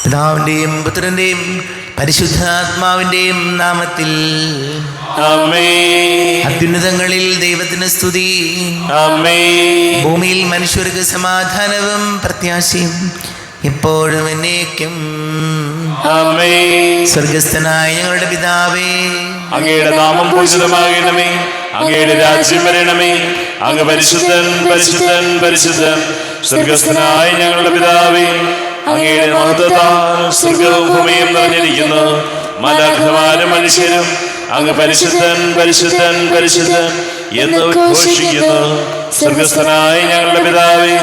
പിതാവിന്റെയും പുത്രന്റെയും പരിശുദ്ധാത്മാവിന്റെയും നാമത്തിൽ ആമേൻ. അത്യുന്നതങ്ങളിൽ ദൈവത്തിന് സ്തുതി. ആമേൻ. ഭൂമിയിൽ മനുഷ്യർക്ക് സമാധാനവും പ്രത്യാശയും എപ്പോഴും എന്നേക്കും. ആമേൻ. സ്വർഗസ്ഥനായ ഞങ്ങളുടെ പിതാവേ, അങ്ങയുടെ നാമം പൂജിതമാകണമേ. അങ്ങയുടെ രാജ്യം വരണമേ. അങ്ങ് പരിശുദ്ധൻ പരിശുദ്ധൻ പരിശുദ്ധൻ. സ്വർഗസ്ഥനായ ഞങ്ങളുടെ പിതാവേ, അങ്ങയുടെ മഹത്വത്താൽ സ്വർഗവും ഭൂമിയും നിറഞ്ഞിരിക്കുന്നു. മാലാഖമാരും മനുഷ്യരും അങ്ങ് പരിശുദ്ധൻ പരിശുദ്ധൻ പരിശുദ്ധൻ എന്ന് ഉദ്ഘോഷിക്കുന്നു. സ്വർഗസ്ഥനായ ഞങ്ങളുടെ പിതാവേ,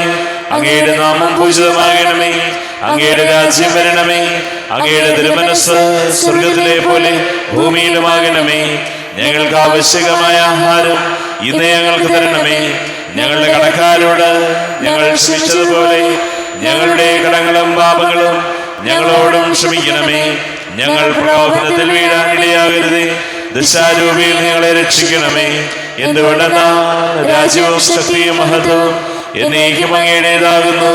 അങ്ങയുടെ നാമം പൂജിതമാകണമേ. അങ്ങയുടെ രാജ്യം വരണമേ. അങ്ങയുടെ തിരുമനസ്സ് സ്വർഗത്തിലെ പോലെ ഭൂമിയിലുമാകണമേ. ഞങ്ങൾക്ക് ആവശ്യകമായ ആഹാരം ഇന്ന് ഞങ്ങൾക്ക് തരണമേ. ഞങ്ങളുടെ കടക്കാരോട് ഞങ്ങൾ ക്ഷമിച്ചതുപോലെ ഞങ്ങളുടെ കടങ്ങളും പാപങ്ങളും ഞങ്ങളോടും ക്ഷമിക്കണമേ. ഞങ്ങൾ പ്രലോഭനത്തിൽ വീഴാനിടയാകരുതേ. ദുഷ്ടാരൂപിയിൽ ഞങ്ങളെ രക്ഷിക്കണമേ. എന്തുകൊണ്ടെന്നാൽ രാജ്യവും ശക്തിയും മഹത്വവും എന്നേക്കും അങ്ങയുടേതാകുന്നു.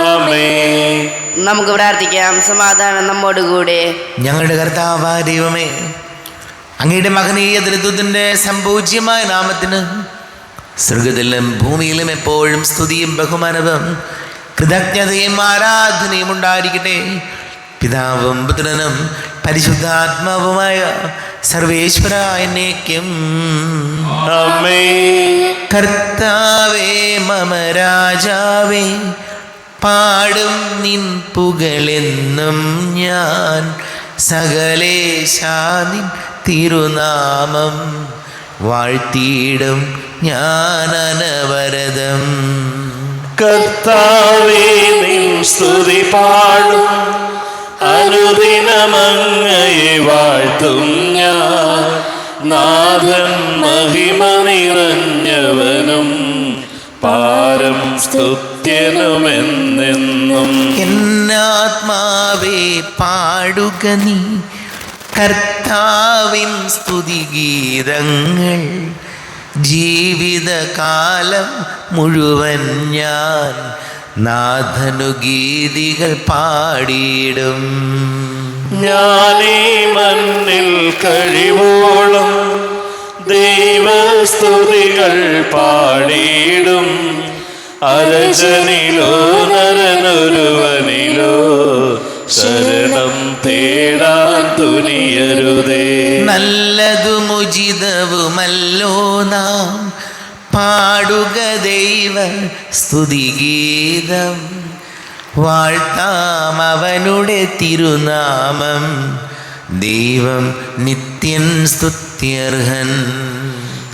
ആമേൻ. നമുക്ക് പ്രാർത്ഥിക്കാം. സമാധാനം നമ്മോടുകൂടെ. ഞങ്ങളുടെ കർത്താവായ ദൈവമേ, അങ്ങയുടെ മഹനീയ ത്രിത്വത്തിന്റെ സംപൂജ്യമായ നാമത്തിന് സ്വർഗത്തിലും ഭൂമിയിലും എപ്പോഴും സ്തുതിയും ബഹുമാനവും കൃതജ്ഞതയും ആരാധനയും ഉണ്ടായിരിക്കട്ടെ. പിതാവും പുത്രനും പരിശുദ്ധാത്മാവുമായ സർവേശ്വര എന്നേക്കും. ആമേൻ. കർത്താവേ മമ രാജാവേ, പാടും നിൻ പുകളെന്നും ഞാൻ. സകലേശാനിൻ തിരുനാമം വാഴ്ത്തിയിടും ഞാൻ അനവരതം. കർത്താവേ, നിൻ സ്തുതി പാടും. അനുദിനമങ്ങയെ വാഴ്ത്തും ഞാൻ. നാഥൻ മഹിമ നിറഞ്ഞവനും പാരം സ്തുത്യനുമെന്നെന്നും. എന്നാത്മാവേ പാടുക നീ കർത്താവിൻ സ്തുതിഗീതങ്ങൾ. ജീവിതകാലം മുഴുവൻ ഞാൻ നാഥനു ഗീതികൾ പാടിയിടും. ഞാനീ മണ്ണിൽ കഴിവോളം ദൈവസ്തുതികൾ പാടിയിടും. അരജനിലോ നരനൊരുവനിലോ ശരണം തേടാൻ തുനിയരുതേ. നല്ലതും ഉചിതവുമല്ലോ നാം പാടുക ദൈവ സ്തുതിഗീതം. വാഴ്ത്താം അവനുടെ തിരുനാമം. ദൈവം നിത്യൻ സ്തുത്യർഹൻ.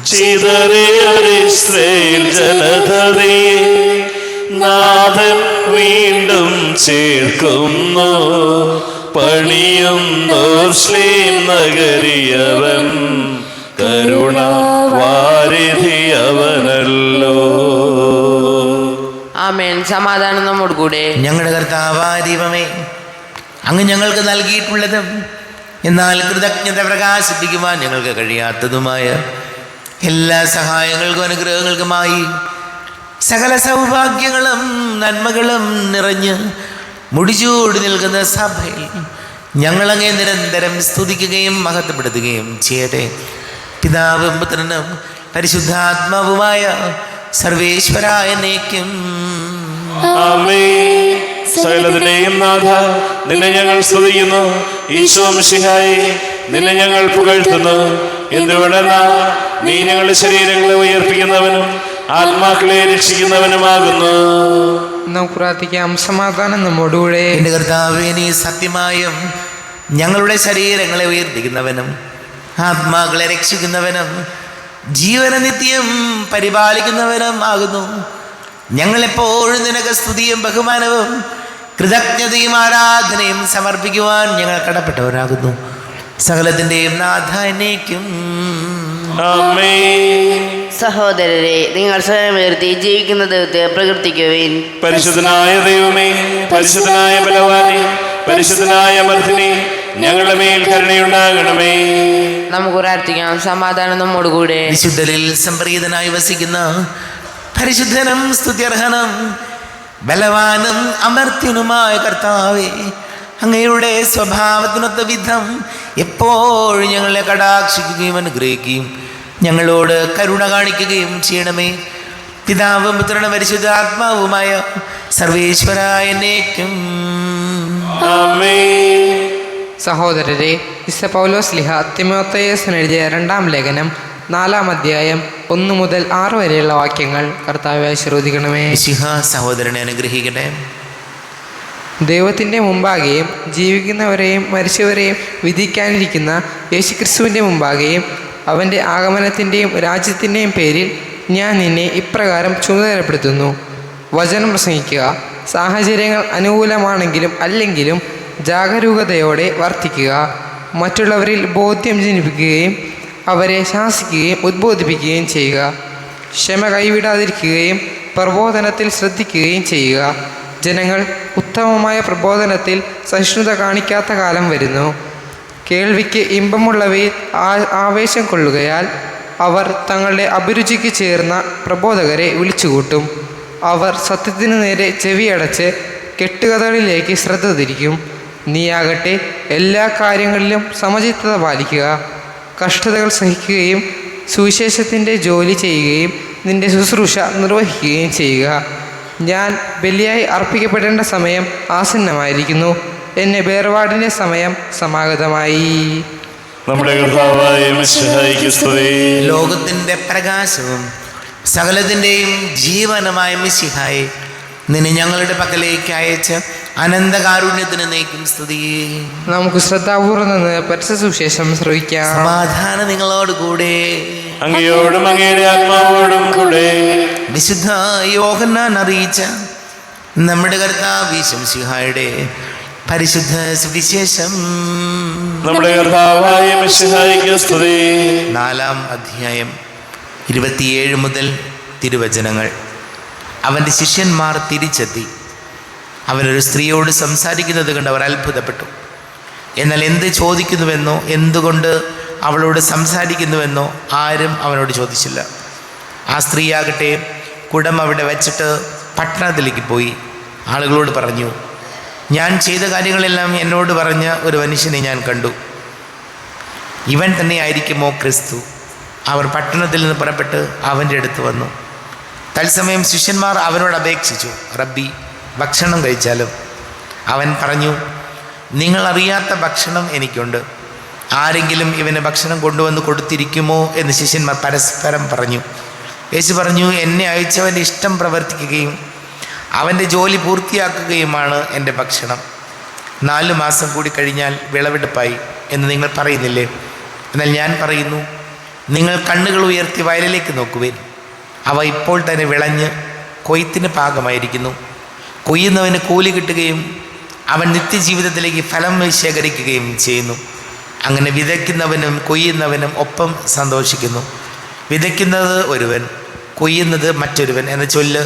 ചിതറിയൊരിസ്രയേൽ ജനതയെ നാഥൻ വീണ്ടും ചേർക്കുന്നു. പണിയുന്നോർ ശ്ലീം നഗരിയവൻ കരുണാവാരിധിയവനല്ലോ. ആമേൻ. സമാധാനം നമ്മോടുകൂടെ. ഞങ്ങളുടെ കർത്താവായ ദൈവമേ, അങ്ങ് ഞങ്ങൾക്ക് നൽകിയിട്ടുള്ളതും എന്നാൽ കൃതജ്ഞത പ്രകാശിപ്പിക്കുവാൻ ഞങ്ങൾക്ക് കഴിയാത്തതുമായ എല്ലാ സഹായങ്ങൾക്കും അനുഗ്രഹങ്ങൾക്കുമായി സകല സൗഭാഗ്യങ്ങളും നന്മകളും നിറഞ്ഞ് മുടിചൂടി നിൽക്കുന്ന സഭയിൽ ഞങ്ങളങ്ങേ നിരന്തരം സ്തുതിക്കുകയും മഹത്വപ്പെടുത്തുകയും ചെയ്യട്ടെ. പിതാവും പുത്രനും പരിശുദ്ധാത്മാവുമായ സർവേശ്വര എന്നേക്കും. ആമേൻ. സകലത്തിന്റെയും നാഥ, നിന്നെ ഞങ്ങൾ സ്തുതിക്കുന്നു. ഈശോ മിശിഹായേ, നിന്നെ ഞങ്ങൾ പുകഴ്ത്തുന്നു. എന്തുകൊണ്ടെന്നാൽ നീ ഞങ്ങളുടെ ശരീരങ്ങളെ ഉയർപ്പിക്കുന്നവനും ആത്മാക്കളെ രക്ഷിക്കുന്നവനുമാകുന്നു. നമുക്ക് പ്രാർത്ഥിക്കാം. സമാധാനം നമ്മോടുകൂടെ. എൻ്റെ കർത്താവേ, നീ സത്യമായും ഞങ്ങളുടെ ശരീരങ്ങളെ ഉയർപ്പിക്കുന്നവനും ആത്മാക്കളെ രക്ഷിക്കുന്നവനും ജീവന നിത്യം പരിപാലിക്കുന്നവനും ആകുന്നു. ഞങ്ങളെപ്പോഴും നിനക്ക് സ്തുതിയും ബഹുമാനവും കൃതജ്ഞതയും ആരാധനയും സമർപ്പിക്കുവാൻ ഞങ്ങൾ കടപ്പെട്ടവരാകുന്നു. സകലത്തിൻ്റെയും നാഥ എന്നേക്കും. ആമേൻ. സഹോദരരെ, നിങ്ങൾ സ്വയമുയർത്തി ജീവിക്കുന്ന ദൈവത്തെ പ്രകീർത്തിക്കുവിൻ. പരിശുദ്ധനായ ദൈവമേ, പരിശുദ്ധനായ ബലവാനേ, പരിശുദ്ധനായ അമർത്തിനെ, ഞങ്ങളുടെ മേൽ കരുണയുണ്ടാകണമേ. നമുക്ക് പ്രാർത്ഥിക്കാം. സമാധാനം നമ്മോടുകൂടെ. വിശുദ്ധരിൽ സംപ്രീതനായി വസിക്കുന്ന പരിശുദ്ധനും സ്തുത്യർഹനും ബലവാനും അമർത്യനുമായ കർത്താവേ, അങ്ങയുടെ സ്വഭാവത്തിനൊത്ത വിധം എപ്പോഴും ഞങ്ങളെ കടാക്ഷിക്കുകയും അനുഗ്രഹിക്കുകയും ഞങ്ങളോട് കരുണ കാണിക്കുകയും ചെയ്യണമേ. പിതാവും പുത്രനും പരിശുദ്ധാത്മാവുമായ സർവേശ്വരായ എന്നേക്കും ആമേൻ. സഹോദരരെ, വിശുദ്ധ പൗലോസ് ശ്ലീഹ തിമോഥെയോസിന് എഴുതിയ 2-ാം ലേഖനം 4-ാം അധ്യായം 1 മുതൽ 6 വരെയുള്ള വാക്യങ്ങൾ കർത്താവായി ശ്രദ്ധിക്കണമേ. മിശിഹ സഹോദരനെ അനുഗ്രഹിക്കട്ടെ. ദൈവത്തിൻ്റെ മുമ്പാകെയും ജീവിക്കുന്നവരെയും മരിച്ചവരെയും വിധിക്കാനിരിക്കുന്ന യേശുക്രിസ്തുവിൻ്റെ മുമ്പാകെയും അവൻ്റെ ആഗമനത്തിൻ്റെയും രാജ്യത്തിൻ്റെയും പേരിൽ ഞാൻ നിന്നെ ഇപ്രകാരം ചുമതലപ്പെടുത്തുന്നു. വചനം പ്രസംഗിക്കുക. സാഹചര്യങ്ങൾ അനുകൂലമാണെങ്കിലും അല്ലെങ്കിലും ജാഗരൂകതയോടെ വർത്തിക്കുക. മറ്റുള്ളവരിൽ ബോധ്യം ജനിപ്പിക്കുകയും അവരെ ശാസിക്കുകയും ഉദ്ബോധിപ്പിക്കുകയും ചെയ്യുക. ക്ഷമ കൈവിടാതിരിക്കുകയും പ്രബോധനത്തിൽ ശ്രദ്ധിക്കുകയും ചെയ്യുക. ജനങ്ങൾ ഉത്തമമായ പ്രബോധനത്തിൽ സഹിഷ്ണുത കാണിക്കാത്ത കാലം വരുന്നു. കേൾവിക്ക് ഇമ്പമുള്ളവയിൽ ആവേശം കൊള്ളുകയാൽ അവർ തങ്ങളുടെ അഭിരുചിക്ക് ചേർന്ന പ്രബോധകരെ വിളിച്ചുകൂട്ടും. അവർ സത്യത്തിനു നേരെ ചെവിയടച്ച് കെട്ടുകഥകളിലേക്ക് ശ്രദ്ധ തിരിക്കും. നീയാകട്ടെ എല്ലാ കാര്യങ്ങളിലും സമചിത്തത പാലിക്കുക. കഷ്ടതകൾ സഹിക്കുകയും സുവിശേഷത്തിൻ്റെ ജോലി ചെയ്യുകയും നിന്റെ ശുശ്രൂഷ നിർവഹിക്കുകയും ചെയ്യുക. ഞാൻ ബലിയായി അർപ്പിക്കപ്പെടേണ്ട സമയം ആസന്നമായിരിക്കുന്നു. എന്നെ വേർപാടിൻ്റെ സമയം സമാഗതമായി. നമ്മുടെ കർത്താവായ മിശിഹായ്ക്ക് സ്തുതി. ലോകത്തിൻ്റെ പ്രകാശവും സകലത്തിൻ്റെയും ജീവനുമായ മിശിഹായെ നിന്നെ ഞങ്ങളുടെ പക്കലേക്ക് അയച്ച അനന്തകാരുണ്യത്തിന് നീക്കും സ്തുതി. നമുക്ക് ശ്രദ്ധാപൂർവം നിന്ന് പരിശുദ്ധ സുവിശേഷം ശ്രവിക്കാം. സമാധാനം നിങ്ങളോട് കൂടെ. അങ്ങയോടും അങ്ങയുടെ ആത്മാവോടും കൂടെ. വിശുദ്ധ യോഹന്നാൻ അറിയിച്ച നമ്മുടെ കർത്താവ് മിശിഹായുടെ പരിശുദ്ധ സുവിശേഷം. നമ്മുടെ കർത്താവായ മിശിഹായ്ക്ക് സ്തുതി. 4-ാം അധ്യായം 27 മുതൽ തിരുവചനങ്ങൾ. അവൻ്റെ ശിഷ്യന്മാർ തിരിച്ചെത്തി. അവനൊരു സ്ത്രീയോട് സംസാരിക്കുന്നത് കണ്ട് അവർ അത്ഭുതപ്പെട്ടു. എന്നാൽ എന്ത് ചോദിക്കുന്നുവെന്നോ എന്തുകൊണ്ട് അവളോട് സംസാരിക്കുന്നുവെന്നോ ആരും അവനോട് ചോദിച്ചില്ല. ആ സ്ത്രീയാകട്ടെ കുടം അവിടെ വച്ചിട്ട് പട്ടണത്തിലേക്ക് പോയി ആളുകളോട് പറഞ്ഞു, ഞാൻ ചെയ്ത കാര്യങ്ങളെല്ലാം എന്നോട് പറഞ്ഞ ഒരു മനുഷ്യനെ ഞാൻ കണ്ടു. ഇവൻ തന്നെ ആയിരിക്കുമോ ക്രിസ്തു? അവർ പട്ടണത്തിൽ നിന്ന് പുറപ്പെട്ട് അവൻ്റെ അടുത്ത് വന്നു. തത്സമയം ശിഷ്യന്മാർ അവനോട് അപേക്ഷിച്ചു, റബ്ബി, ഭക്ഷണം കഴിച്ചാലും. അവൻ പറഞ്ഞു, നിങ്ങളറിയാത്ത ഭക്ഷണം എനിക്കുണ്ട്. ആരെങ്കിലും ഇവന് ഭക്ഷണം കൊണ്ടുവന്ന് കൊടുത്തിരിക്കുമോ എന്ന് ശിഷ്യന്മാർ പരസ്പരം പറഞ്ഞു. യേശു പറഞ്ഞു, എന്നെ അയച്ചവൻ്റെ ഇഷ്ടം പ്രവർത്തിക്കുകയും അവൻ്റെ ജോലി പൂർത്തിയാക്കുകയുമാണ് എൻ്റെ ഭക്ഷണം. 4 മാസം കൂടി കഴിഞ്ഞാൽ വിളവെടുപ്പായി എന്ന് നിങ്ങൾ പറയുന്നില്ലേ? എന്നാൽ ഞാൻ പറയുന്നു, നിങ്ങൾ കണ്ണുകൾ ഉയർത്തി വയലിലേക്ക് നോക്കുവേൻ. അവ ഇപ്പോൾ തന്നെ വിളഞ്ഞ് കൊയ്ത്തിന് പാകമായിരിക്കുന്നു. കൊയ്യുന്നവന് കൂലി കിട്ടുകയും അവൻ നിത്യജീവിതത്തിലേക്ക് ഫലം ശേഖരിക്കുകയും ചെയ്യുന്നു. അങ്ങനെ വിതയ്ക്കുന്നവനും കൊയ്യുന്നവനും ഒപ്പം സന്തോഷിക്കുന്നു. വിതയ്ക്കുന്നത് ഒരുവൻ, കൊയ്യുന്നത് മറ്റൊരുവൻ എന്ന ചൊല്ല്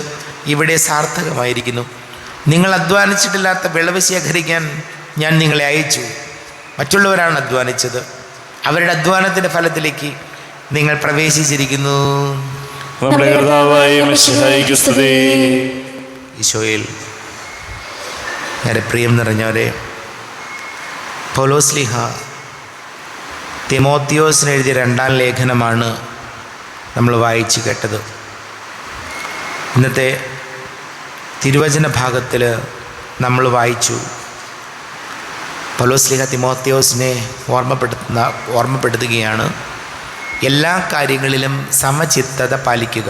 ഇവിടെ സാർത്ഥകമായിരിക്കുന്നു. നിങ്ങൾ അധ്വാനിച്ചിട്ടില്ലാത്ത വിളവ് ശേഖരിക്കാൻ ഞാൻ നിങ്ങളെ അയച്ചു. മറ്റുള്ളവരാണ് അധ്വാനിച്ചത്. അവരുടെ അധ്വാനത്തിൻ്റെ ഫലത്തിലേക്ക് നിങ്ങൾ പ്രവേശിച്ചിരിക്കുന്നു. നമ്മുടെ കർത്താവായ മിശിഹായ്ക്ക് സ്തുതി. ഈശോയിൽ ഏറെ പ്രിയം നിറഞ്ഞവരെ, പൗലോസ് ശ്ലീഹ തിമോത്തിയോസിന് എഴുതിയ 2-ാം ലേഖനമാണ് നമ്മൾ വായിച്ചു കേട്ടത്. ഇന്നത്തെ തിരുവചന ഭാഗത്തിൽ നമ്മൾ വായിച്ചു, പൗലോസ് ശ്ലീഹ തിമോത്തിയോസിനെ ഓർമ്മപ്പെടുത്തുകയാണ്, എല്ലാ കാര്യങ്ങളിലും സമചിത്തത പാലിക്കുക,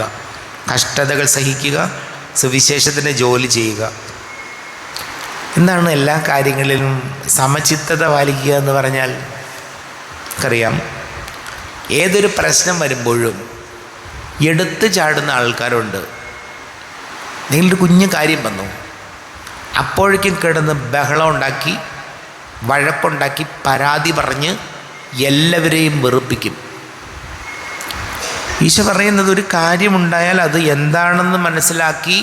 കഷ്ടതകൾ സഹിക്കുക, സുവിശേഷത്തിൻ്റെ ജോലി ചെയ്യുക. എന്താണ് എല്ലാ കാര്യങ്ങളിലും സമചിത്തത പാലിക്കുക എന്ന് പറഞ്ഞാൽ? നമുക്കറിയാം, ഏതൊരു പ്രശ്നം വരുമ്പോഴും എടുത്തു ചാടുന്ന ആൾക്കാരുണ്ട്. നിങ്ങളൊരു കുഞ്ഞു കാര്യം വന്നു, അപ്പോഴേക്കും കിടന്ന് ബഹളം ഉണ്ടാക്കി, വഴക്കുണ്ടാക്കി, പരാതി പറഞ്ഞ് എല്ലാവരെയും വെറുപ്പിക്കും. ഈശോ പറയുന്നത്, ഒരു കാര്യമുണ്ടായാൽ അത് എന്താണെന്ന് മനസ്സിലാക്കി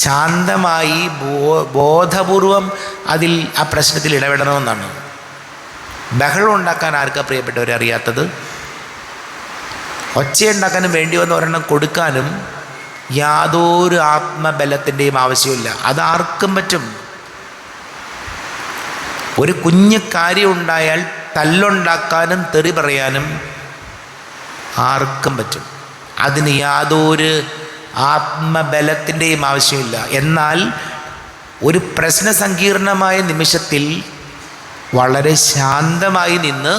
ശാന്തമായി ബോധപൂർവം അതിൽ ആ പ്രശ്നത്തിൽ ഇടപെടണമെന്നാണ്. ബഹളം ഉണ്ടാക്കാൻ ആർക്കാ പ്രിയപ്പെട്ടവരെ അറിയാത്തത്? ഒച്ചയുണ്ടാക്കാനും വേണ്ടി വന്ന ഒരെണ്ണം കൊടുക്കാനും യാതൊരു ആത്മബലത്തിൻ്റെയും ആവശ്യമില്ല. അതാർക്കും പറ്റും. ഒരു കുഞ്ഞു കാര്യം ഉണ്ടായാൽ തല്ലുണ്ടാക്കാനും തെറി പറയാനും ആർക്കും പറ്റും. അതിന് യാതൊരു ആത്മബലത്തിൻ്റെയും ആവശ്യമില്ല. എന്നാൽ ഒരു പ്രശ്നസങ്കീർണമായ നിമിഷത്തിൽ വളരെ ശാന്തമായി നിന്ന്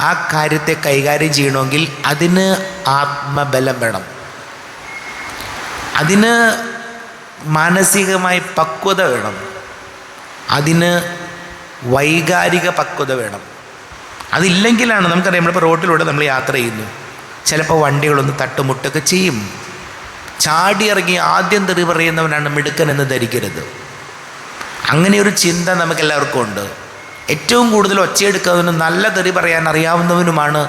ആ കാര്യത്തെ കൈകാര്യം ചെയ്യണമെങ്കിൽ അതിന് ആത്മബലം വേണം, അതിന് മാനസികമായ പക്വത വേണം, അതിന് വൈകാരിക പക്വത വേണം. അതില്ലെങ്കിലാണ് നമുക്കറിയാം, നമ്മളിപ്പോൾ റോഡിലൂടെ നമ്മൾ യാത്ര ചെയ്യുന്നു, ചിലപ്പോൾ വണ്ടികളൊന്ന് തട്ടുമുട്ടൊക്കെ ചെയ്യും. ചാടി ഇറങ്ങി ആദ്യം തെറി പറയുന്നവനാണ് മിടുക്കൻ എന്ന് ധരിക്കരുത്. അങ്ങനെയൊരു ചിന്ത നമുക്കെല്ലാവർക്കും ഉണ്ട്. ഏറ്റവും കൂടുതൽ ഒച്ചയെടുക്കുന്നവനും നല്ല തെറി പറയാൻ അറിയാവുന്നവനുമാണ്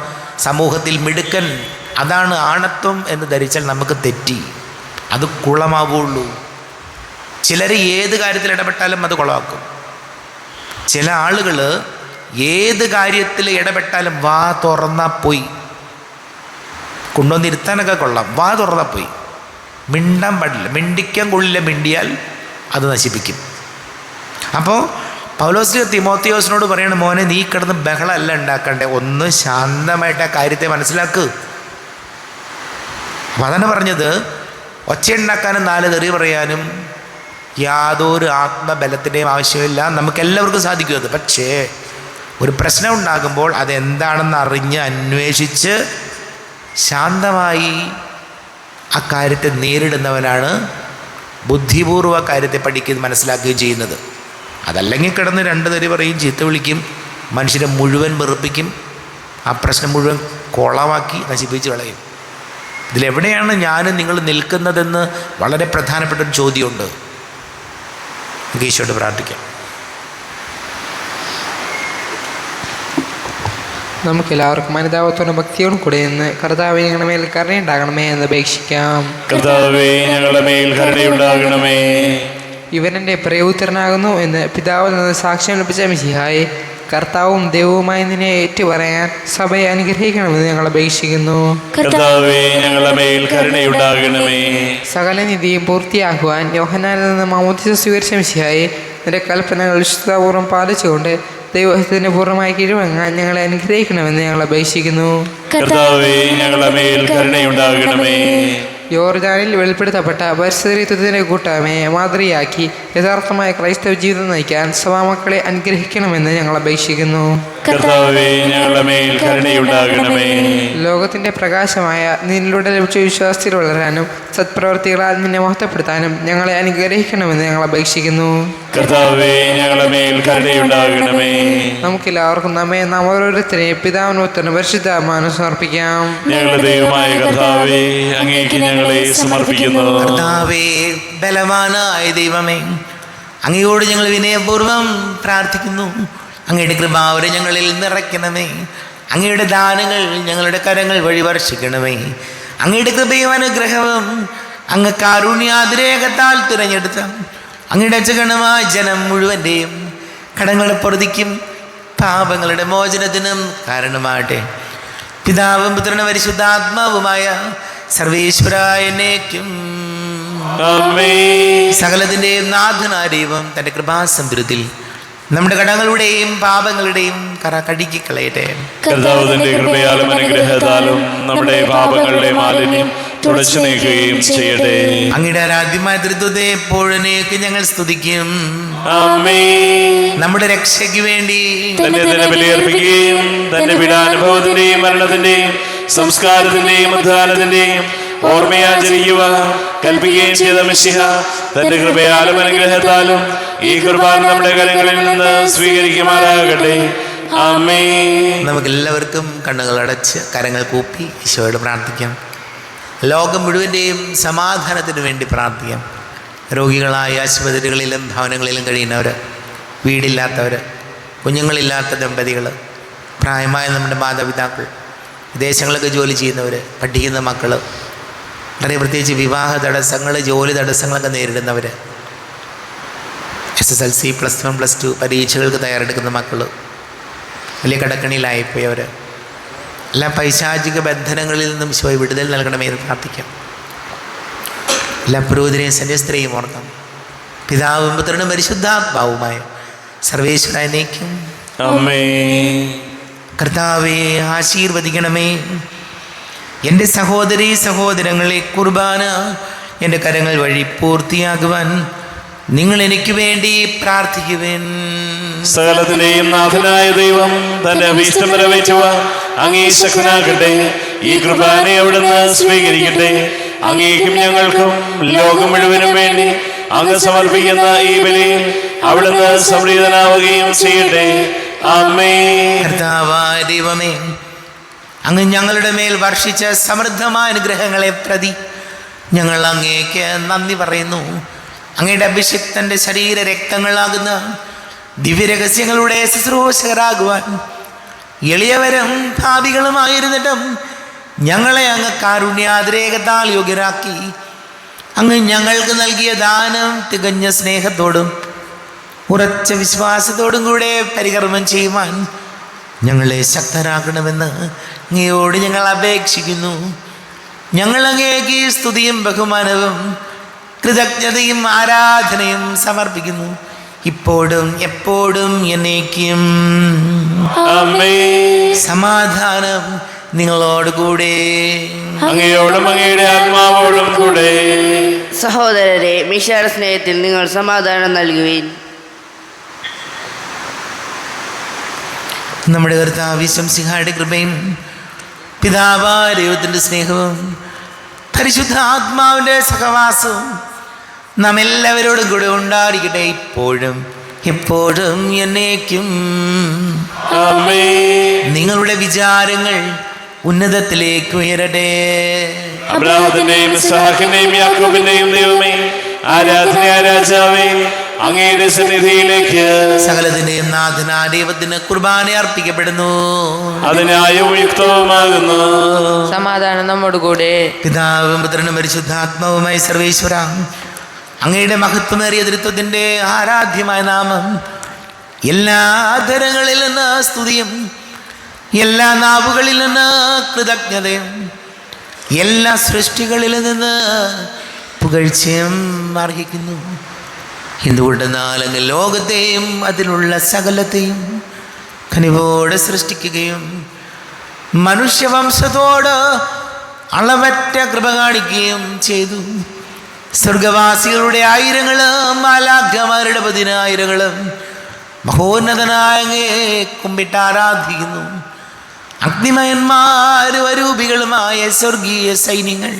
സമൂഹത്തിൽ മിടുക്കൻ. അതാണ് ആണത്വം എന്ന് ധരിച്ചാൽ നമുക്ക് തെറ്റി, അത് കുളമാവുള്ളൂ. ചിലർ ഏത് കാര്യത്തിൽ ഇടപെട്ടാലും അത് കുളമാക്കും. ചില ആളുകൾ ഏത് കാര്യത്തിൽ ഇടപെട്ടാലും വാ തുറന്നാൽ പോയി, കൊണ്ടുവന്നിരുത്താനൊക്കെ കൊള്ളാം, വാ തുറന്നാൽ പോയി, മിണ്ടാൻ പാടില്ല, മിണ്ടിക്കാൻ കൊള്ളില്ല, മിണ്ടിയാൽ അത് നശിപ്പിക്കും. അപ്പോൾ പൗലോസ് തിമോത്തിയോസിനോട് പറയണം, മോനെ നീ കിടന്ന് ബഹളമല്ല ഉണ്ടാക്കണ്ടേ, ഒന്ന് ശാന്തമായിട്ട് ആ കാര്യത്തെ മനസ്സിലാക്ക്. അപ്പം അതാണ് പറഞ്ഞത്, ഒച്ചയുണ്ടാക്കാനും നാല് തെറി പറയാനും യാതൊരു ആത്മബലത്തിൻ്റെയും ആവശ്യമില്ല. നമുക്കെല്ലാവർക്കും സാധിക്കും അത്. പക്ഷേ ഒരു പ്രശ്നം ഉണ്ടാകുമ്പോൾ അതെന്താണെന്ന് അറിഞ്ഞ് അന്വേഷിച്ച് ശാന്തമായി ആ കാര്യത്തെ നേരിടുന്നവനാണ് ബുദ്ധിപൂർവ്വ കാര്യത്തെ പഠിക്കുകയും മനസ്സിലാക്കുകയും ചെയ്യുന്നത്. അതല്ലെങ്കിൽ കിടന്ന് രണ്ട് തെറി പറയും, ചീത്ത വിളിക്കും, മനുഷ്യരെ മുഴുവൻ വെറുപ്പിക്കും, ആ പ്രശ്നം മുഴുവൻ കോളമാക്കി നശിപ്പിച്ച് കളയും. ഇതിലെവിടെയാണ് ഞാനും നിങ്ങൾ നിൽക്കുന്നതെന്ന് വളരെ പ്രധാനപ്പെട്ടൊരു ചോദ്യമുണ്ട്. നമുക്ക് ഈശോയോട് പ്രാർത്ഥിക്കാം. നമുക്കെല്ലാവർക്കും അനുതാപത്തോടും ഭക്തിയോടും കൂടെ നിന്ന് കർത്താവേ ഞങ്ങളുടെ മേൽ കരുണയുണ്ടാകണമേ എന്ന് അപേക്ഷിക്കാം. കർത്താവേ ഞങ്ങളുടെ മേൽ കരുണയുണ്ടാകണമേ. ഇവനെൻ്റെ പ്രയോജനാകുന്നു എന്ന് പിതാവിൽ നിന്ന് സാക്ഷ്യം ലഭിച്ച മിശിഹായെ, കർത്താവും ദൈവവുമായി നിന്നെ ഏറ്റുപറയാൻ സഭയെ അനുഗ്രഹിക്കണമെന്ന് ഞങ്ങൾ അപേക്ഷിക്കുന്നു. കർത്താവേ ഞങ്ങളുടെ മേൽ കരുണയുണ്ടാകണമേ. സകല നീതിയും പൂർത്തിയാക്കുവാൻ യോഹന്നാനിൽ നിന്ന് മാമോദീസ സ്വീകരിച്ച മിശിഹായെ, നിന്റെ കൽപ്പനകൾ വിശുദ്ധപൂർവ്വം പാലിച്ചുകൊണ്ട് ദൈവത്തിന് പൂർണ്ണമായി കീഴ്വഴങ്ങാൻ ഞങ്ങളെ അനുഗ്രഹിക്കണമെന്ന് ഞങ്ങൾ അപേക്ഷിക്കുന്നു. കർത്താവേ ഞങ്ങളുടെ മേൽ കരുണയുണ്ടാകണമേ. യോർദാനിൽ വെളിപ്പെടുത്തപ്പെട്ട പരിസ്ഥിതിത്വത്തിൻ്റെ കൂട്ടായ്മയെ മാതൃയാക്കി യഥാർത്ഥമായ ക്രൈസ്തവ ജീവിതം നയിക്കാൻ സഭാമക്കളെ അനുഗ്രഹിക്കണമെന്ന് ഞങ്ങൾ അപേക്ഷിക്കുന്നു. കർത്താവേ ഞങ്ങളുടെ മേൽ കരുണയുണ്ടാകണമേ. ലോകത്തിൻ്റെ പ്രകാശമായ നിന്നിലൂടെ ലഭിച്ച വിശ്വാസത്തിൽ വളരാനും സത്പ്രവർത്തികളാൽ നിന്നെ മഹത്വപ്പെടുത്താനും ഞങ്ങളെ അനുഗ്രഹിക്കണമെന്ന് ഞങ്ങൾ അപേക്ഷിക്കുന്നു. കർത്താവേ ഞങ്ങളുടെ മേൽ കരുണയുണ്ടാകണമേ. നമുക്കെല്ലാവർക്കും നമ്മെ നാം ഓരോരുത്തരെയും പിതാവിനോത്തരം പരിശുദ്ധാത്മാവിനും സമർപ്പിക്കാം. ഞങ്ങളുടെ ദൈവമായ കർത്താവേ, അങ്ങേക്ക് ഞങ്ങളെ സമർപ്പിക്കുന്നു. കർത്താവേ, ബലവാനായ ദൈവമേ, അങ്ങയോട് ഞങ്ങൾ വിനയപൂർവ്വം പ്രാർത്ഥിക്കുന്നു. അങ്ങയുടെ കൃപാവരെ ഞങ്ങളിൽ നിറയ്ക്കണമേ. അങ്ങയുടെ ദാനങ്ങൾ ഞങ്ങളുടെ കരങ്ങൾ വഴി വർഷിക്കണമേ. അങ്ങയുടെ കൃപയും അനുഗ്രഹവും അങ്ങ് കാരുണ്യാതിരേകത്താൽ തിരഞ്ഞെടുത്ത അങ്ങയുടെ അജഗണമായ ജനം മുഴുവൻ്റെയും കടങ്ങളുടെ പൊറുതിക്കും പാപങ്ങളുടെ മോചനത്തിനും കാരണമാകട്ടെ. പിതാവും പുത്രനും പരിശുദ്ധാത്മാവുമായ സർവേശ്വരായനേക്കും സകലത്തിൻ്റെയും നാഥനായ ദൈവം തൻ്റെ കൃപാസമൃദ്ധിയിൽ നമ്മുടെ കടങ്ങളുടെയും പാപങ്ങളുടെയും കറ കഴുകിക്കളയട്ടെ. കർത്താവ് തന്റെ കൃപയാലും അനുഗ്രഹത്താലും നമ്മുടെ പാപങ്ങളുടെ മാലിന്യം തുടച്ചു നീക്കുകയും ചെയ്യട്ടെ. അങ്ങയുടെ ആരാധ്യമായ തൃത്വത്തെ എപ്പോഴേക്ക് ഞങ്ങൾ സ്തുതിക്കും. നമ്മുടെ രക്ഷയ്ക്ക് വേണ്ടി തന്നെ തന്നെ ബലിയർപ്പിക്കുകയും തന്റെ പീഡാനുഭവത്തിന്റെയും മരണത്തിന്റെയും സംസ്കാരത്തിന്റെയും ഉദ്ധാനത്തിന്റെയും ഓർമ്മയാചരിക്കുക കൽപ്പിക്കുകയും ചെയ്ത മിശിഹ തന്റെ കൃപയാലും അനുഗ്രഹത്താലും ഈ കുർബാന നമ്മുടെ കരങ്ങളിൽ നിന്ന് സ്വീകരിക്കുമാറാകട്ടെ. ആമേൻ. നമുക്കെല്ലാവർക്കും കണ്ണുകൾ അടച്ച് കരങ്ങൾ കൂപ്പി ഈശോയോട് പ്രാർത്ഥിക്കാം. ലോകം മുഴുവൻ്റെയും സമാധാനത്തിന് വേണ്ടി പ്രാർത്ഥിക്കാം. രോഗികളായ ആശുപത്രികളിലും ഭവനങ്ങളിലും കഴിയുന്നവർ, വീടില്ലാത്തവർ, കുഞ്ഞുങ്ങളില്ലാത്ത ദമ്പതികൾ, പ്രായമായ നമ്മുടെ മാതാപിതാക്കൾ, വിദേശങ്ങളൊക്കെ ജോലി ചെയ്യുന്നവർ, പഠിക്കുന്ന മക്കൾ, വളരെ പ്രത്യേകിച്ച് വിവാഹ തടസ്സങ്ങൾ, ജോലി തടസ്സങ്ങളൊക്കെ നേരിടുന്നവർ, SSLC +1 +2 പരീക്ഷകൾക്ക് തയ്യാറെടുക്കുന്ന മക്കൾ, വലിയ കടക്കണിയിലായിപ്പോയവർ, എല്ലാ പൈശാചിക ബന്ധനങ്ങളിൽ നിന്നും ഈശോയെ വിടുതൽ നൽകണമേ എന്ന് പ്രാർത്ഥിക്കാം. എല്ലാ പുരോഹിതരെയും സന്യസ്തരെയും ഓർക്കാം. പിതാവും പുത്രനും പരിശുദ്ധാത്മാവുമായ സർവേശ്വരനേക്കും. അമ്മേ. കർത്താവെ ആശീർവദിക്കണമേ. എൻ്റെ സഹോദരീ സഹോദരങ്ങളെ, കുർബാന എൻ്റെ കരങ്ങൾ വഴി പൂർത്തിയാകുവാൻ നിങ്ങൾ എനിക്ക് വേണ്ടി പ്രാർത്ഥിക്കുവേൻ. സകലത്തിന്റെയും നാഥനായ ദൈവം തന്റെ അഭീഷ്ടം നിറവേറ്റുവാൻ അങ്ങേ ശക്തനാകട്ടെ. ഈ കുർബാനയെ അവിടുന്ന് സ്വീകരിക്കട്ടെ. അങ്ങേക്കും ഞങ്ങൾക്കും ലോകം മുഴുവനും വേണ്ടി അങ്ങ് സമർപ്പിക്കുന്ന ഈ ബലിയിൽ അവിടുന്ന് സംപ്രീതനാവുകയും ചെയ്യട്ടെ. ആമേ. കർത്താവായ ദൈവമേ, അങ്ങ് ഞങ്ങളുടെ മേൽ വർഷിച്ച സമൃദ്ധമായ അനുഗ്രഹങ്ങളെ പ്രതി ഞങ്ങൾ അങ്ങേക്ക് നന്ദി പറയുന്നു. അങ്ങയുടെ അഭിഷിക്തന്റെ ശരീര രക്തങ്ങളാകുന്ന ദിവ്യരഹസ്യങ്ങളുടെ ശുശ്രൂഷകരാകുവാൻ എളിയവരും ഭാവികളുമായിരുന്നിട്ടും ഞങ്ങളെ അങ്ങ് കാരുണ്യാതിരേകത്താൽ യോഗ്യരാക്കി. അങ്ങ് ഞങ്ങൾക്ക് നൽകിയ ദാനം തികഞ്ഞ സ്നേഹത്തോടും ഉറച്ച വിശ്വാസത്തോടും കൂടെ പരികർമ്മം ചെയ്യുവാൻ ഞങ്ങളെ ശക്തരാക്കണമെന്ന് അങ്ങയോട് ഞങ്ങൾ അപേക്ഷിക്കുന്നു. ഞങ്ങൾ അങ്ങേക്ക് സ്തുതിയും ബഹുമാനവും കൃതജ്ഞതയും ആരാധനയും സമർപ്പിക്കുന്നു, ഇപ്പോഴും എപ്പോഴും എന്നേക്കും. സമാധാനം നിങ്ങളോട് കൂടെ, അങ്ങയോടും അങ്ങയുടെ ആത്മാവോടും കൂടെ. സഹോദരരെ, മിശിഹായുടെ സ്നേഹത്തിൽ നിങ്ങൾ സമാധാനം നൽകുവിൻ. നമ്മുടെ കർത്താവ് മിശിഹായുടെ കൃപയും പിതാവായ ദൈവത്തിൻ്റെ സ്നേഹവും പരിശുദ്ധ ആത്മാവിൻ്റെ സഹവാസവും നാം എല്ലാവരോടും കൂടെ ഉണ്ടായിരിക്കട്ടെ, ഇപ്പോഴും എപ്പോഴും എന്നേക്കും. നിങ്ങളുടെ വിചാരങ്ങൾ ഉന്നതത്തിലേക്ക് ഉയരട്ടെ. അബ്രാഹത്തിന്റെയും ഇസ്ഹാക്കിന്റെയും യാക്കോബിന്റെയും ദൈവമേ, ആരാധന രാജാവേ, അങ്ങയുടെ സന്നിധിയിലേക്ക് സകലത്തിന്റെയും നാഥനായ ദൈവത്തിന് കുർബാന അർപ്പിക്കപ്പെടുന്നു. അതിനായ ഉപയുക്തവുമാകുന്നു. സമാധാനം നമ്മോട് കൂടെ. പിതാവും പുത്രനും പരിശുദ്ധാത്മാവുമായി സർവേശ്വര, അങ്ങയുടെ മഹത്വമേറിയ ദൃത്വത്തിൻ്റെ ആരാധ്യമായ നാമം എല്ലാ ധരങ്ങളിൽ നിന്ന് സ്തുതിയും എല്ലാ നാവുകളിൽ നിന്ന് കൃതജ്ഞതയും എല്ലാ സൃഷ്ടികളിൽ നിന്ന് പുകഴ്ചയും അർഹിക്കുന്നു. എന്തുകൊണ്ടെന്നാൽ അങ്ങ് ലോകത്തെയും അതിലുള്ള സകലത്തെയും കനിവോടെ സൃഷ്ടിക്കുകയും മനുഷ്യവംശത്തോട് അളവറ്റ കൃപ കാണിക്കുകയും ചെയ്തു. സ്വർഗവാസികളുടെ ആയിരങ്ങളും മാലാഖമാരുടെ പതിനായിരങ്ങളും മഹോന്നതനായ അങ്ങയെ കുമ്പിട്ട് ആരാധിക്കുന്നു. അഗ്നിമയന്മാരും അരൂപികളുമായ സ്വർഗീയ സൈന്യങ്ങൾ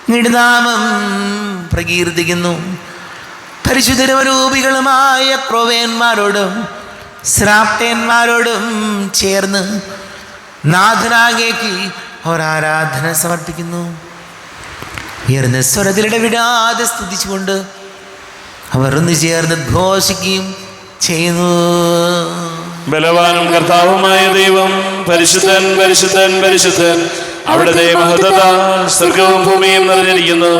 അങ്ങയുടെ നാമം പ്രകീർത്തിക്കുന്നു. പരിശുദ്ധരൂപികളുമായ ക്രോവേന്മാരോടും ശ്രാപ്തന്മാരോടും ചേർന്ന് നാഥനാകേക്ക് ഒരാരാധന സമർപ്പിക്കുന്നു. ഉയർന്ന സ്വരത്തിലിടവിടാതെ സ്തുതിച്ചുകൊണ്ട് അവർ ഒന്ന് ചേർന്ന് ഘോഷിക്കുകയും ചെയ്യുന്നു. ബലവാനും കർത്താവുമായ ദൈവം പരിശുദ്ധൻ പരിശുദ്ധൻ പരിശുദ്ധൻ, അവിടുത്തെ മഹത്വത സ്വർഗവും ഭൂമിയും നിറഞ്ഞിരിക്കുന്നു.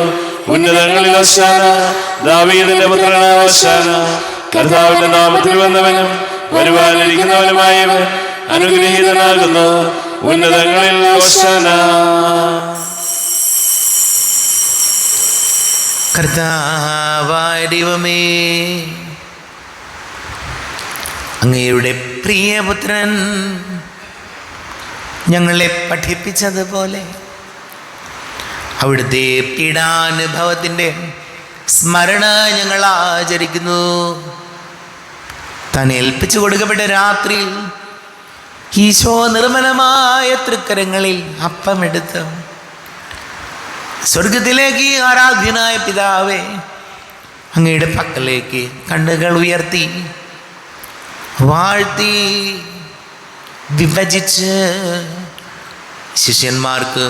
ഉന്നതങ്ങളിൽ ഹോശാന, ദാവീദിന്റെ പുത്രനായ ഹോശാന. കർത്താവിന്റെ നാമത്തിൽ വന്നവനും വരുവാനിരിക്കുന്നവനുമായവൻ അനുഗ്രഹീതനാകുന്നു. ഉന്നതങ്ങളിൽ ഹോശാന. കർത്താവായ ദൈവമേ, അങ്ങയുടെ പ്രിയപുത്രൻ ഞങ്ങളെ പഠിപ്പിച്ചതുപോലെ അവിടുത്തെ പീഡാനുഭവത്തിൻ്റെ സ്മരണ ഞങ്ങൾ ആചരിക്കുന്നു. താൻ ഏൽപ്പിച്ചു കൊടുക്കപ്പെട്ട രാത്രിയിൽ ഈശോ നിർമ്മലമായ തൃക്കരങ്ങളിൽ അപ്പമെടുത്ത് സ്വർഗത്തിലേക്ക് ആരാധ്യനായ പിതാവേ, അങ്ങയുടെ പക്കലേക്ക് കണ്ണുകൾ ഉയർത്തി വാഴ്ത്തി വിഭജിച്ച് ശിഷ്യന്മാർക്ക്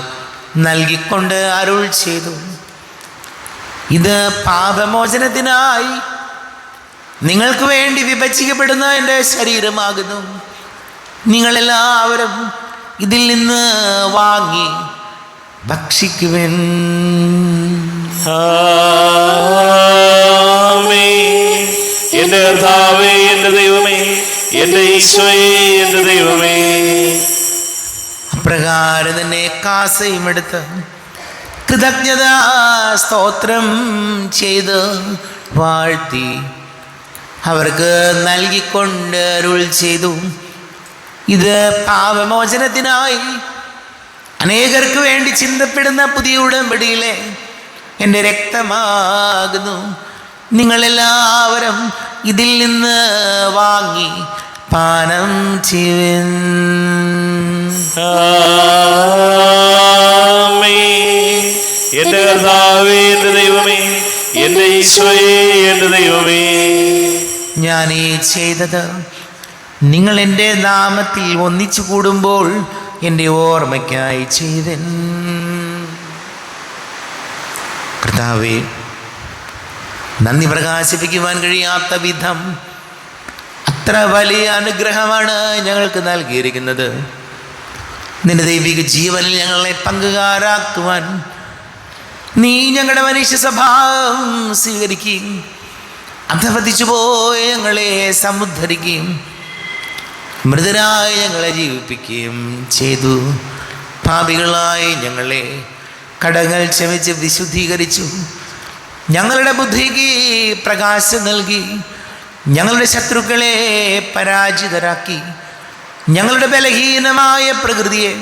നൽകിക്കൊണ്ട് അരുൾ ചെയ്തു, ഇത് പാപമോചനത്തിനായി നിങ്ങൾക്ക് വേണ്ടി വിഭജിക്കപ്പെടുന്ന എൻ്റെ ശരീരമാകുന്നു. നിങ്ങളെല്ലാവരും ഇതിൽ നിന്ന് വാങ്ങി ഭക്ഷിക്കുവിൻ. എന്റെ കർത്താവേ, എന്റെ ദൈവമേ, എന്റെ ഈശോയേ, എന്റെ ദൈവമേ. അപ്രകാരം തന്നെ കാസയും എടുത്ത് കൃതജ്ഞത സ്തോത്രം ചെയ്ത് വാഴ്ത്തി അവർക്ക് നൽകിക്കൊണ്ട് അരുൾ ചെയ്തു, ഇത് പാപമോചനത്തിനായി അനേകർക്ക് വേണ്ടി ചിന്തപ്പെടുന്ന പുതിയ ഉടമ്പടിയിലെ എൻ്റെ രക്തമാകുന്നു. നിങ്ങളെല്ലാവരും ഇതിൽ നിന്ന് വാങ്ങി പാനം ചെയ്യുവിൻ. എന്റെ കർത്താവേ, എന്റെ ദൈവമേ, എന്റെ ഈശോയേ, എന്റെ ദൈവമേ, ഞാൻ ഈ ചെയ്തത് നിങ്ങൾ എൻ്റെ നാമത്തിൽ ഒന്നിച്ചു കൂടുമ്പോൾ എൻ്റെ ഓർമ്മയ്ക്കായി ചെയ്തൻ. കർത്താവേ, നന്ദി പ്രകാശിപ്പിക്കുവാൻ കഴിയാത്ത വിധം അത്ര വലിയ അനുഗ്രഹമാണ് ഞങ്ങൾക്ക് നൽകിയിരിക്കുന്നത്. നിന്റെ ദൈവിക ജീവനിൽ ഞങ്ങളെ പങ്കുകാരാക്കുവാൻ നീ ഞങ്ങളുടെ മനുഷ്യ സ്വഭാവം സ്വീകരിക്കുകയും അധപതിച്ചു പോയ ഞങ്ങളെ സമുദ്ധരിക്കുകയും മൃതരായി ഞങ്ങളെ ജീവിപ്പിക്കുകയും ചെയ്തു. പാപികളായി ഞങ്ങളെ കടങ്ങൾ ക്ഷമിച്ച് വിശുദ്ധീകരിച്ചു. ഞങ്ങളുടെ ബുദ്ധിക്ക് പ്രകാശം നൽകി. ഞങ്ങളുടെ ശത്രുക്കളെ പരാജിതരാക്കി. ഞങ്ങളുടെ ബലഹീനമായ പ്രകൃതിയെ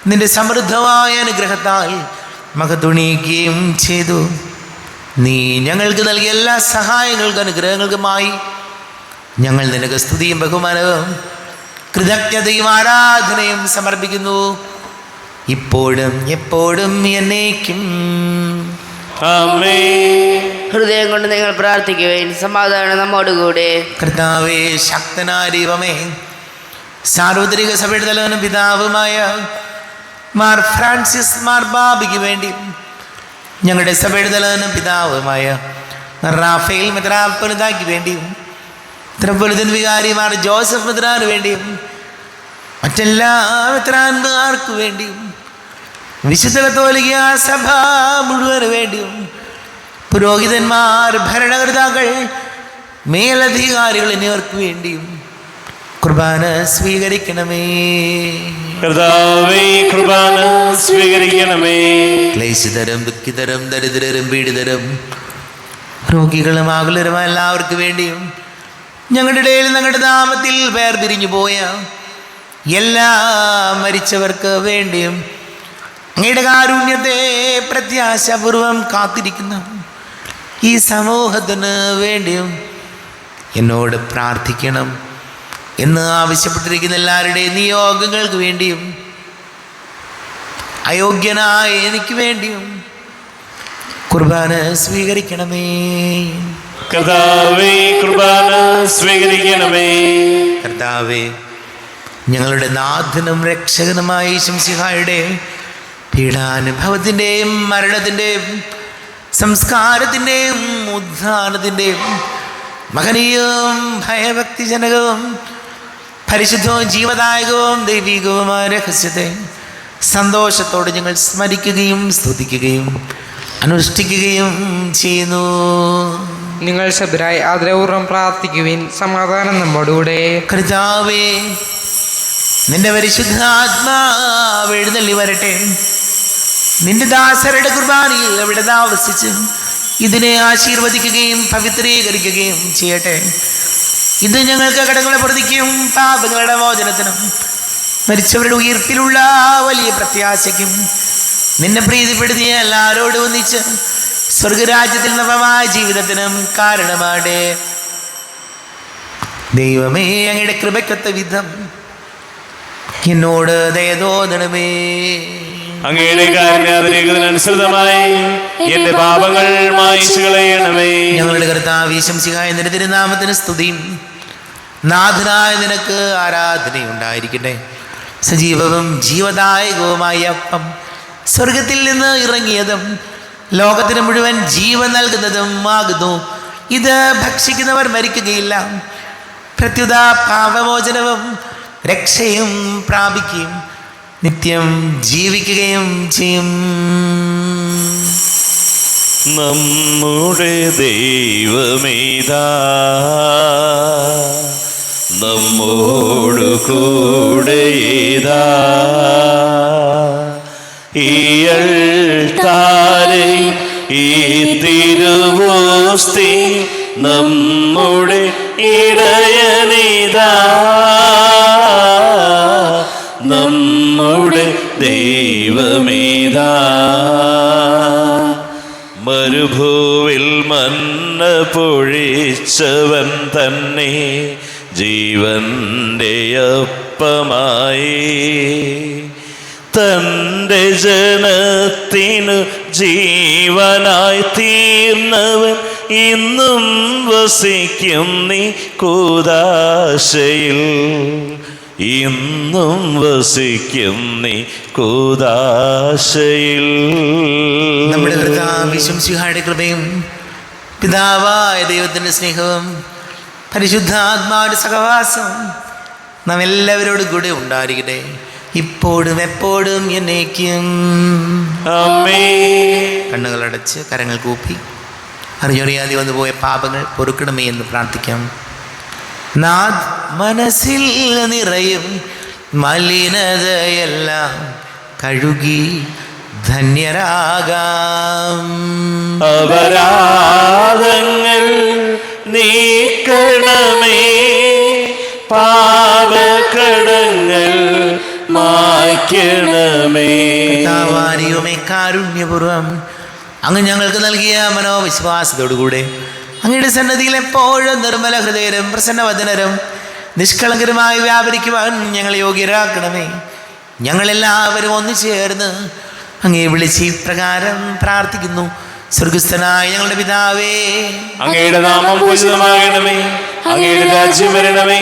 നിന്റെ സമൃദ്ധമായ അനുഗ്രഹത്താൽ മഹത്വണിയിക്കുകയും ചെയ്തു. നീ ഞങ്ങൾക്ക് നൽകിയ എല്ലാ സഹായങ്ങൾക്കും അനുഗ്രഹങ്ങൾക്കുമായി ഞങ്ങൾ നിനക്ക് സ്തുതിയും ബഹുമാനവും കൃതജ്ഞതയും ആരാധനയും സമർപ്പിക്കുന്നു, ഇപ്പോഴും എപ്പോഴും എന്നേക്കും. ഹൃദയം കൊണ്ട് നിങ്ങൾ പ്രാർത്ഥിക്കുവേൻ. സമാധാനം നമ്മോടുകൂടെ. കർത്താവേ, ശക്തനായ ദൈവമേ, സാർവത്രിക സഭയുടെ തലവനും പിതാവുമായ മാർ ഫ്രാൻസിസ് മാർ ബാബയ്ക്ക് വേണ്ടി, ഞങ്ങളുടെ സഭയുടെ തലവനും പിതാവുമായ റാഫേൽ മെത്രാപ്പൊലീത്തായ്ക്ക് വേണ്ടിയും, മെത്രാപ്പൊലീത്തൻ വികാരി മാർ ജോസഫ് മെത്രാന് വേണ്ടിയും, മറ്റെല്ലാ മെത്രാന്മാർക്ക് വേണ്ടിയും, വിശുദ്ധ കത്തോലിക്ക സഭ മുഴുവന് വേണ്ടിയും, പുരോഹിതന്മാർ, ഭരണകർത്താക്കൾ, മേലധികാരികൾ എന്നിവർക്ക് വേണ്ടിയും കുർബാന സ്വീകരിക്കണമേ. കർത്താവേ, കുർബാന സ്വീകരിക്കണമേ. ക്ലേശിതരും ദുഃഖിതരും ദരിദ്രരും പീഡിതരും രോഗികളും ആകുലരുമായ എല്ലാവർക്കും വേണ്ടിയും, ഞങ്ങളുടെ ഇടയിൽ ഞങ്ങളുടെ നാമത്തിൽ വേർപിരിഞ്ഞു പോയ എല്ലാ മരിച്ചവർക്ക് വേണ്ടിയും, അങ്ങയുടെ കാരുണ്യത്തെ പ്രത്യാശപൂർവം കാത്തിരിക്കുന്ന ഈ സമൂഹത്തിന് വേണ്ടിയും എന്നോട് പ്രാർത്ഥിക്കണം എന്ന് ആവശ്യപ്പെട്ടിരിക്കുന്ന എല്ലാവരുടെയും നിയോഗങ്ങൾക്ക് വേണ്ടിയും, അയോഗ്യനായ എനിക്ക് വേണ്ടിയും കുർബാന സ്വീകരിക്കണമേ. കർത്താവേ, കുർബാന സ്വീകരിക്കണമേ. കർത്താവേ, ഞങ്ങളുടെ നാഥനും രക്ഷകനുമായ ശംസിഹായുടെ പീഡാനുഭവത്തിൻ്റെയും മരണത്തിൻ്റെയും സംസ്കാരത്തിൻ്റെയും ഉദ്ധാനത്തിൻ്റെയും മഹനീയവും ഭയഭക്തിജനകവും പരിശുദ്ധവും ജീവദായകവും ദൈവികവുമായ രഹസ്യത്തെ സന്തോഷത്തോടെ ഞങ്ങൾ സ്മരിക്കുകയും സ്തുതിക്കുകയും അനുഷ്ഠിക്കുകയും ചെയ്യുന്നു. നിങ്ങൾ ശബ്ദരായി ആദരപൂർവ്വം പ്രാർത്ഥിക്കുവിൻ. സമാധാനം നമ്മോടുകൂടെ. കർത്താവേ, നിന്റെ പരിശുദ്ധാത്മാവ് എഴുന്നള്ളി വരട്ടെ. നിന്റെ ദാസരുടെ കുർബാനയിൽ അവിടെ താമസിച്ച് ഇതിനെ ആശീർവദിക്കുകയും പവിത്രീകരിക്കുകയും ചെയ്യട്ടെ. ഇത് ഞങ്ങൾക്ക് കടങ്ങളെ പ്രതിക്കും പാപങ്ങളുടെ മോചനത്തിനും മരിച്ചവരുടെ ഉയർപ്പിലുള്ള വലിയ പ്രത്യാശയ്ക്കും നിന്നെ പ്രീതിപ്പെടുത്തിയ എല്ലാവരോടും ഒന്നിച്ച് സ്വർഗരാജ്യത്തിൽ നവമായ ജീവിതത്തിനും കാരണമാടേ. ദൈവമേ, അങ്ങയുടെ കൃപയ്ക്കൊത്ത വിധം എന്നോട് ദയ തോന്നണമേ. അങ്ങയുടെ കാരുണ്യാതിരേഖനുസൃതമായി എന്റെ പാപങ്ങൾ മായിച്ചു കളയണമേ. ഞങ്ങളുടെ കർത്താവ് ശംസിഹായ നിന്റെ തിരുനാമത്തിന് സ്തുതിയും നാഥനായ നിനക്ക് ആരാധനയുണ്ടായിരിക്കട്ടെ. സജീവവും ജീവദായകവുമായ അപ്പം സ്വർഗത്തിൽ നിന്ന് ഇറങ്ങിയതും ലോകത്തിന് മുഴുവൻ ജീവൻ നൽകുന്നതും ആകുന്നു. ഇത് ഭക്ഷിക്കുന്നവർ മരിക്കുകയില്ല, പ്രത്യുത പാപമോചനവും രക്ഷയും പ്രാപിക്കുകയും നിത്യം ജീവിക്കുകയും ചെയ്യും. നമ്മുടെ ദൈവമേതാ നമ്മോടു കൂടെയേതാ ഈയൾത്താരെ ഈ തിരുവോസ്തി നമ്മുടെ ഇടയനിതാ, നമ്മുടെ ദൈവമേതാ. മരുഭൂവിൽ മന്ന പൊഴിച്ചവൻ തന്നെ ജീവന്റെ അപ്പമായി, തൻ്റെ ജനത്തിനു ജീവനായി തീർന്നവൻ ഇന്നും വസിക്കും നീ കൂദാശയിൽ, ഇന്നും വസിക്കും നീ കൂദാശയിൽ. നമ്മുടെ കർത്താവിശംസിഹായുടെ കൃപയും പിതാവായ ദൈവത്തിൻ്റെ സ്നേഹവും പരിശുദ്ധാത്മാവിന്റെ സഹവാസം നാം എല്ലാവരോടും കൂടെ ഉണ്ടായിരിക്കട്ടെ, ഇപ്പോഴും എപ്പോഴും എന്നേക്കും. കണ്ണുകളടച്ച് കരങ്ങൾ കൂപ്പി അറിഞ്ഞറിയാതെ വന്നുപോയ പാപങ്ങൾ പൊറുക്കണമേ എന്ന് പ്രാർത്ഥിക്കാം. നാഥ് മനസ്സിൽ നിറയും മലിനതയെല്ലാം കഴുകി ധന്യരാകാം. അപരാധങ്ങൾ നീക്കണമേ, പാപകടങ്ങൾ മായ്ക്കണമേ. കർത്താവാരിയുമേ കാരുണ്യപൂർവം അങ്ങ് ഞങ്ങൾക്ക് നൽകിയ മനോവിശ്വാസത്തോടുകൂടെ അങ്ങയുടെ സന്നദ്ധിയിൽ എപ്പോഴും നിർമ്മല ഹൃദയരും പ്രസന്നവദനരും നിഷ്കളങ്കരുമായി വ്യാപരിക്കുവാൻ ഞങ്ങളെ യോഗ്യരാക്കണമേ. ഞങ്ങളെല്ലാവരും ഒന്നു ചേർന്ന് അങ്ങയെ വിളിച്ച് ഇപ്രകാരം പ്രാർത്ഥിക്കുന്നു. സ്വർഗസ്ഥനായ ഞങ്ങളുടെ പിതാവേ, അങ്ങയുടെ നാമം പൂജിതമാകണമേ, അങ്ങയുടെ രാജ്യം വരണമേ,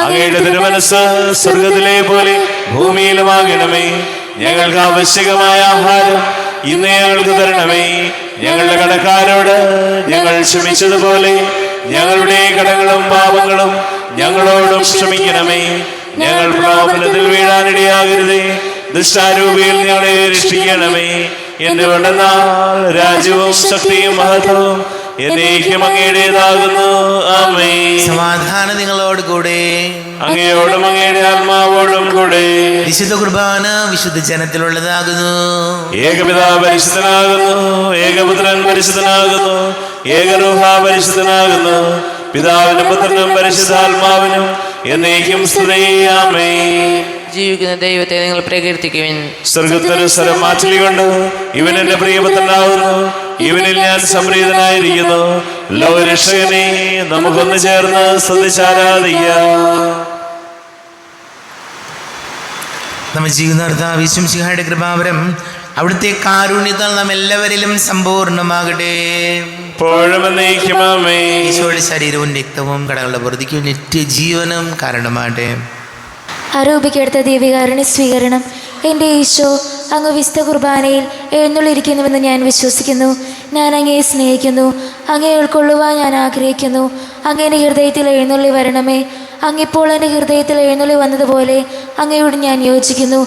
അങ്ങയുടെ തിരുമനസ്സ് സ്വർഗത്തിലെ പോലെ ഭൂമിയിലുമാകണമേ. ഞങ്ങൾക്ക് ആവശ്യകമായ ആഹാരം ഇന്ന് ഞങ്ങൾക്ക് തരണമേ. ഞങ്ങളുടെ കടക്കാരോട് ഞങ്ങൾ ക്ഷമിച്ചതുപോലെ ഞങ്ങളുടെ കടങ്ങളും പാപങ്ങളും ഞങ്ങളോടും ക്ഷമിക്കണമേ. ഞങ്ങൾ പ്രലോഭനത്തിൽ വീഴാനിടയാകരുതേ, ദുഷ്ടാരൂപിയിൽ ഞങ്ങളെ രക്ഷിക്കണമേ. എന്തുകൊണ്ടെന്നാൽ രാജ്യവും ശക്തിയും മഹത്വവും എന്നേക്കും അങ്ങയുടേതാകുന്നു. ആമേൻ. സമാധാനം നിങ്ങളോട് കൂടെ, അങ്ങയോടും അങ്ങയുടെ ആത്മാവോടും കൂടെ. വിശുദ്ധ കുർബാന വിശുദ്ധ ജനത്തിലുള്ളതാകുന്നു. ഏകപിതാവ് പരിശുദ്ധനാകുന്നു, ഏകപുത്രൻ പരിശുദ്ധനാകുന്നു, ഏകരൂഹ പരിശുദ്ധനാകുന്നു. പിതാവിനും പുത്രനും പരിശുദ്ധാത്മാവിനും എന്നേക്കും സ്തുതി. ആമേൻ. ജീവിക്കുന്ന ദൈവത്തെ നിങ്ങൾ പ്രകീർത്തിക്കുവിൻ. സ്വർഗത്തിന് സ്വരം മാറ്റിക്കൊണ്ട് ഇവൻ എന്റെ പ്രിയപുത്രനാകുന്നു, ഇവനിൽ ഞാൻ സംപ്രീതനായിരിക്കുന്നു. ലോകരക്ഷകനെ നമുക്കൊന്ന് ചേർന്ന് സ്തുതിച്ചാരാധിക്കാം. നമ്മൾ ജീവിക്കുന്ന കർത്താവിശംസിഹായുടെ കൃപാവരം അവിടുത്തെ കാരുണ്യത്താൽ നാം എല്ലാവരിലും സമ്പൂർണ്ണമാകട്ടെ. ഈശോയുടെ ശരീരവും രക്തവും കടകളുടെ പൊറുതിക്കും നിത്യജീവനും കാരണമാകട്ടെ. ആരോപിക്കെടുത്ത ദൈവികാരുണ്യ സ്വീകരണം. എൻ്റെ ഈശോ, അങ്ങ് വിശുദ്ധ കുർബാനയിൽ എഴുന്നള്ളിരിക്കുന്നുവെന്ന് ഞാൻ വിശ്വസിക്കുന്നു. ഞാൻ അങ്ങയെ സ്നേഹിക്കുന്നു, അങ്ങയെ ഉൾക്കൊള്ളുവാൻ ഞാൻ ആഗ്രഹിക്കുന്നു. അങ്ങയുടെ ഹൃദയത്തിൽ എഴുന്നള്ളി വരണമേ. അങ്ങിപ്പോൾ എൻ്റെ ഹൃദയത്തിൽ എഴുന്നള്ളി വന്നതുപോലെ അങ്ങയോട് ഞാൻ യോജിക്കുന്നു.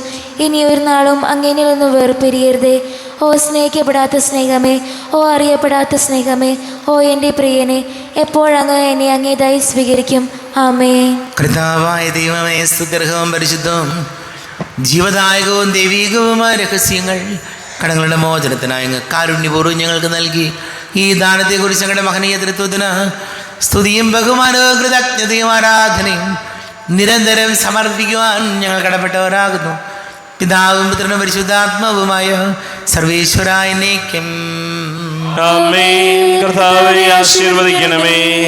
ഇനി ഒരു നാളും അങ്ങയിൽ നിന്നും വേർപിരിയരുതേ. ഓ സ്നേഹിക്കപ്പെടാത്ത സ്നേഹമേ, ഓ അറിയപ്പെടാത്ത സ്നേഹമേ, ഓ എൻ്റെ പ്രിയനെ, എപ്പോഴങ്ങ് എന്നെ അങ്ങേതായി സ്വീകരിക്കും. ആമേൻ. കർത്താവായ ദൈവമേ, സ്തുത്യർഹവും പരിശുദ്ധവും ജീവദായകവും ദൈവീകവുമായ രഹസ്യങ്ങൾ കടങ്ങളുടെ മോചനത്തിനായി അങ്ങ് കാരുണ്യപൂർവ്വം ഞങ്ങൾക്ക് നൽകി. ഈ ദാനത്തെക്കുറിച്ച് ഞങ്ങളുടെ മഹനീയ തൃത്വത്തിന് സ്തുതിയും ബഹുമാനവും കൃതജ്ഞതയും ആരാധനയും നിരന്തരം സമർപ്പിക്കുവാൻ ഞങ്ങൾ കടപ്പെട്ടവരാകുന്നു. പിതാവും പുത്രനും പരിശുദ്ധാത്മാവുമായ സർവേശ്വരായ എന്നേക്കും.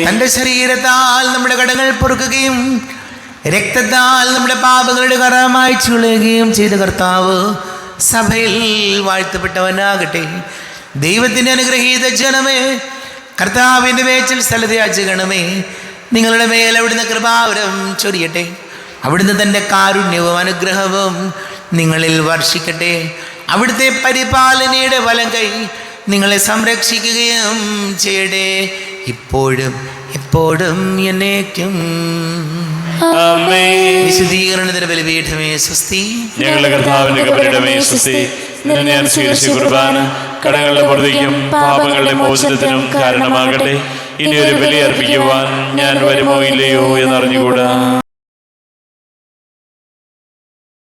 തന്റെ ശരീരത്താൽ നമ്മുടെ കടങ്ങൾ പൊറുക്കുകയും രക്തത്താൽ നമ്മുടെ പാപങ്ങളുടെ കറ മായ്ച്ചു കളയുകയും ചെയ്ത കർത്താവ് സഭയിൽ വാഴ്ത്തപ്പെട്ടവനാകട്ടെ. ദൈവത്തിൻ്റെ അനുഗ്രഹീത ജനമേ, കർത്താവിൻ്റെ മേച്ചിൽ സ്ഥലതയാചകണമേ. നിങ്ങളുടെ മേൽ അവിടുന്ന് കൃപാവരം ചൊരിയട്ടെ. അവിടുന്ന് തൻ്റെ കാരുണ്യവും അനുഗ്രഹവും നിങ്ങളിൽ വർഷിക്കട്ടെ. അവിടുത്തെ പരിപാലനയുടെ വലം കൈ നിങ്ങളെ സംരക്ഷിക്കുകയും ചെയ്യട്ടെ, ഇപ്പോഴും എപ്പോഴും എന്നേക്കും. വിശുദ്ധീകരണത്തിന്റെ ബലിപീഠമേ സ്വസ്തി. ഞങ്ങളുടെ കർത്താവിന്റെ കബരിടമേ സ്വസ്തി. ഞാൻ സ്വീകരിച്ച കുർബാന കടങ്ങളുടെ പൊറുതിക്കും പാപങ്ങളുടെ മോചനത്തിനും കാരണമാകട്ടെ. ഇനി ഒരു ബലി അർപ്പിക്കുവാൻ ഞാൻ വരുമോ ഇല്ലയോ എന്നറിഞ്ഞുകൂടാ.